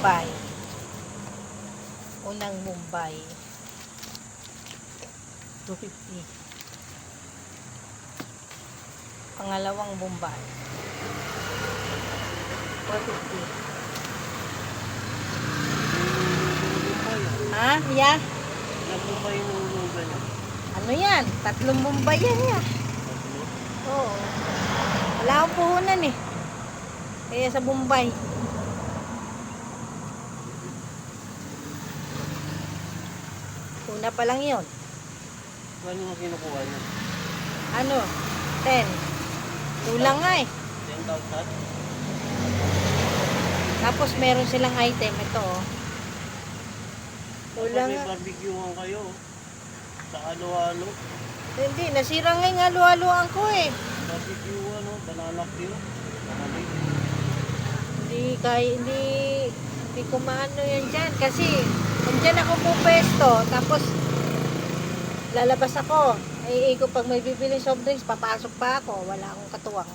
Bombay. Unang Bombay. 250. Pangalawang Bombay. 450. Ha? Yeah? Ilang Bombay yung nulungan niya? Ano yan? 3 Bombay yan ya. Oo. Wala akong puhunan eh. Kaya sa Bombay. Una pa lang yun. Ano nga kinukuha niya? Ano? 10. Tulang nga eh. 10,000? Tapos meron silang item. Ito oh. Tulang May nga. barbecuehan kayo. Sa halo-halo. Hindi, nasira nga yung halo-haloan ko eh. Barbecue ano, banana peel. Malamig. Hindi ko maano yan dyan. Kasi, andyan ako pupesto. Tapos, lalabas ako. Ay, pag may bibili soft drinks, papasok pa ako. Wala akong katuwang.